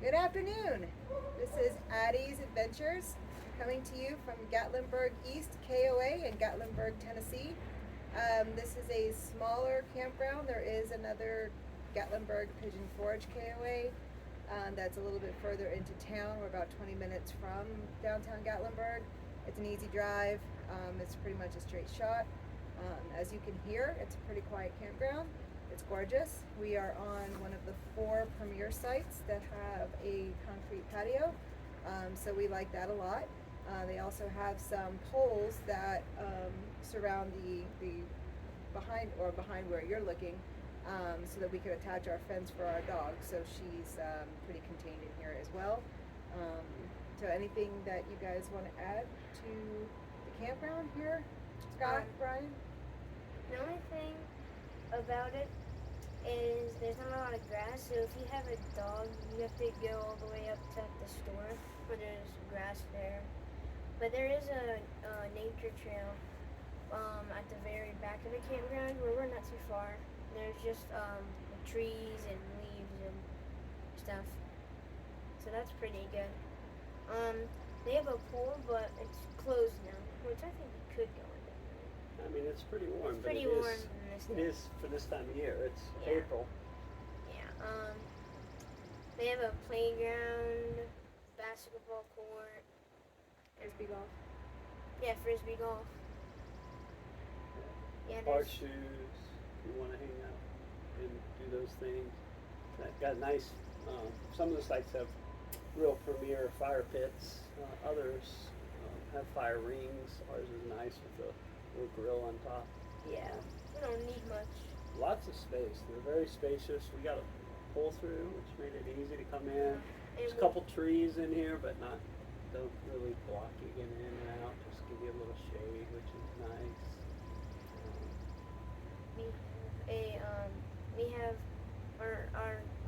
Good afternoon. This is Addie's Adventures coming to you from Gatlinburg East KOA in Gatlinburg, Tennessee. This is a smaller campground. There is another Gatlinburg Pigeon Forge KOA that's a little bit further into town. We're about 20 minutes from downtown Gatlinburg. It's an easy drive. It's pretty much a straight shot. As you can hear, it's a pretty quiet campground. It's gorgeous. We are on one of the 4 premier sites that have a concrete patio, so we like that a lot. They also have some poles that surround the behind where you're looking, so that we could attach our fence for our dog. So she's pretty contained in here as well. So anything that you guys want to add to the campground here, Scott, Brian? The only thing about it is there's not a lot of grass, so if you have a dog, you have to go all the way up to the store where there's grass there. But there is a nature trail at the very back of the campground where we're not too far. There's just trees and leaves and stuff, so that's pretty good. They have a pool, but it's closed now, which I think we could go in. I mean, it's pretty warm. It's pretty warm in this It day. is for this time of year. It's Yeah. April. Yeah. They have a playground, basketball court. Frisbee golf. Yeah, frisbee golf. Yeah, Horseshoes. If you want to hang out and do those things. That got nice. Some of the sites have real premier fire pits. Others have fire rings. Ours is nice with a little grill on top. Yeah, we don't need much. Lots of space. They're very spacious. We got a pull through, which made it easy to come in. There's a couple trees in here, but don't really block you getting in and out. Just give you a little shade, which is nice. We have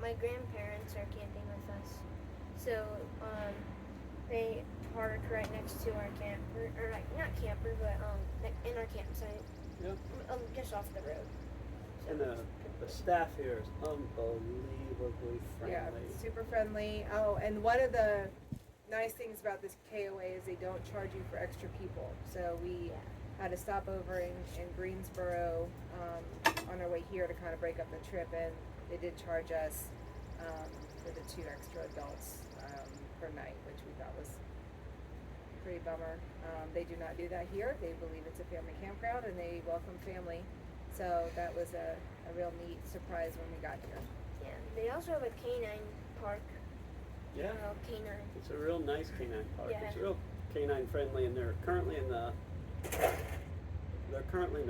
my grandparents are camping with us, so they park right next to our camper, or like not camper, but in our campsite. Yep. Just off the road. So And the staff here is unbelievably friendly. Yeah, super friendly. Oh, and one of the nice things about this KOA is they don't charge you for extra people. So we had a stopover in Greensboro on our way here to kind of break up the trip, and they did charge us for the 2 extra adults per night, which we thought was a pretty bummer. They do not do that here. They believe it's a family campground, and they welcome family. So that was a real neat surprise when we got here. yeah, they also have a canine park. Yeah. Canine. It's a real nice canine park. Yeah. It's real canine friendly, and they're currently in the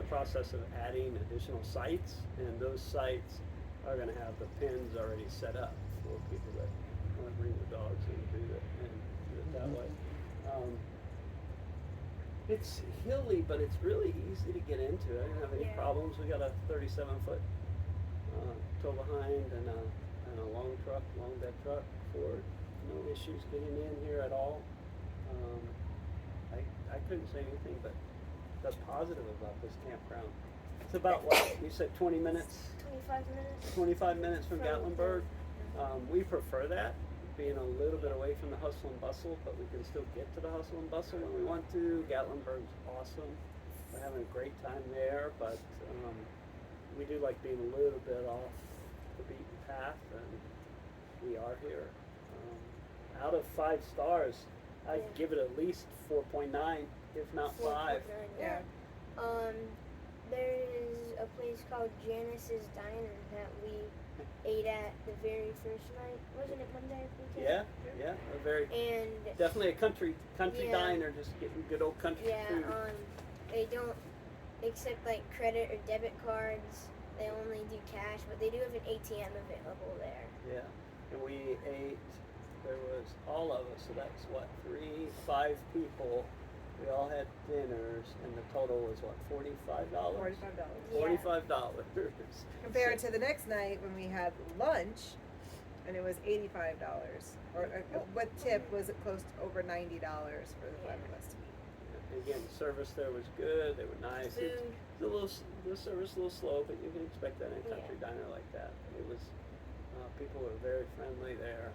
process of adding additional sites, and those sites are going to have the pens already set up for people that want to bring their dogs and do it that way. It's hilly, but it's really easy to get into. I didn't have any problems. We got a 37-foot tow behind and a long bed truck. Ford. No issues getting in here at all. I couldn't say anything but that's positive about this campground. It's about what you said, 20 minutes. 25 minutes. 25 minutes from Gatlinburg. We prefer that, being a little bit away from the hustle and bustle, but we can still get to the hustle and bustle when we want to. Gatlinburg's awesome. We're having a great time there, but we do like being a little bit off the beaten path, and we are here. Out of 5 stars, I'd give it at least 4.9, if not 5. 4.9, Yeah. There is a place called Janice's Diner that we ate at the very first night. Wasn't it Monday? Yeah, a very And definitely a country Yeah. diner, just getting good old country food. they don't accept like credit or debit cards. They only do cash, but they do have an ATM available there. Yeah, and we ate. There was all of us, so that's what 5 people. We all had dinners, and the total was what, $45? $45. $45. Compared to the next night when we had lunch, and it was $85. Or what tip was it close to over $90 for the 5 of us to eat. And again, the service there was good. They were nice. Food. The service a little slow, but you can expect that in a country diner like that. It was people were very friendly there.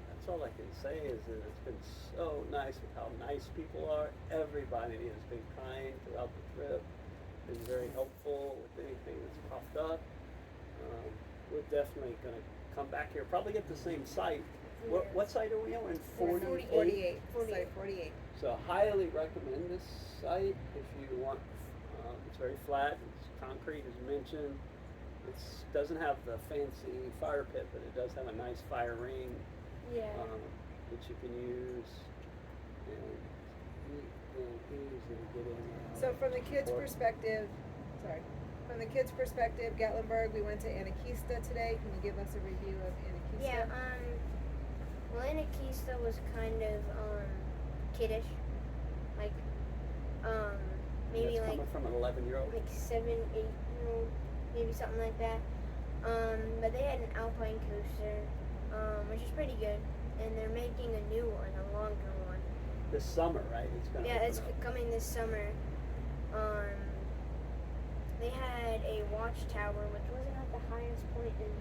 That's all I can say is that it's been so nice with how nice people are. Everybody has been kind throughout the trip, been very helpful with anything that's popped up. We're definitely going to come back here, probably get the same site. What site are we on? We're in 48? 48. Site 48. So highly recommend this site if you want. It's very flat. It's concrete, as mentioned. It doesn't have the fancy fire pit, but it does have a nice fire ring Yeah. that you can use. And easy to get in. So from the kids' perspective, Gatlinburg, we went to Anakista today. Can you give us a review of Anakista? Yeah, well, Anakista was kind of, kiddish. Like, maybe That's like, coming from an 11-year-old. like 7, 8-year-old, maybe something like that. But they had an alpine coaster, which is pretty good. And they're making a new one, a longer one. This summer, right? It's gonna Yeah, open it's up. coming this summer. They had a watchtower, which wasn't at the highest point in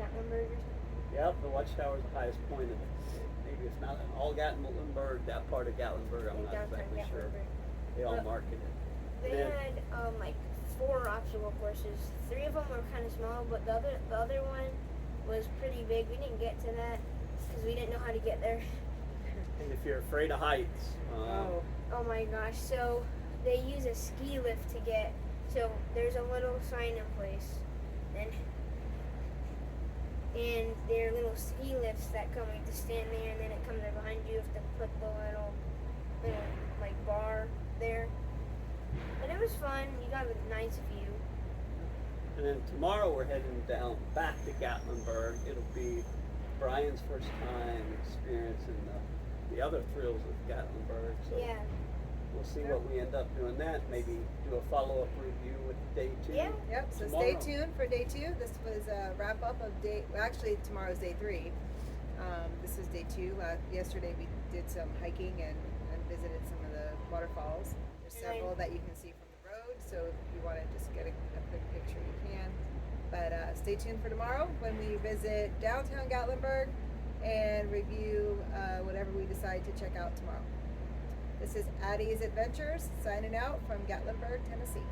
Gatlinburg or something. Yep, the watchtower is the highest point of it. Maybe it's not in all Gatlinburg, that part of Gatlinburg, I'm not Downtown exactly sure. Gatlinburg. They all But market it. They Then- had like 4 obstacle courses. 3 of them were kind of small, but the other one was pretty big. We didn't get to that because we didn't know how to get there. And if you're afraid of heights, Oh my gosh! So they use a ski lift to get. So there's a little sign in place, and there are little ski lifts that come. You have to stand there, and then it comes right behind you. You have to put the little like bar there. But it was fun. You got a nice view. and then tomorrow we're heading down back to Gatlinburg. It'll be Brian's first time experiencing the other thrills of Gatlinburg. So Yeah. we'll see what we end up doing that. Maybe do a follow-up review with day 2. Yeah. Yep, so Tomorrow. stay tuned for day 2. This was a wrap up of actually tomorrow's day 3. This is day 2. Yesterday we did some hiking and visited some of the waterfalls. There's And several that you can see from the road, so if you want to just get a quick picture, you can. But stay tuned for tomorrow when we visit downtown Gatlinburg and review whatever we decide to check out tomorrow. This is Addie's Adventures signing out from Gatlinburg, Tennessee.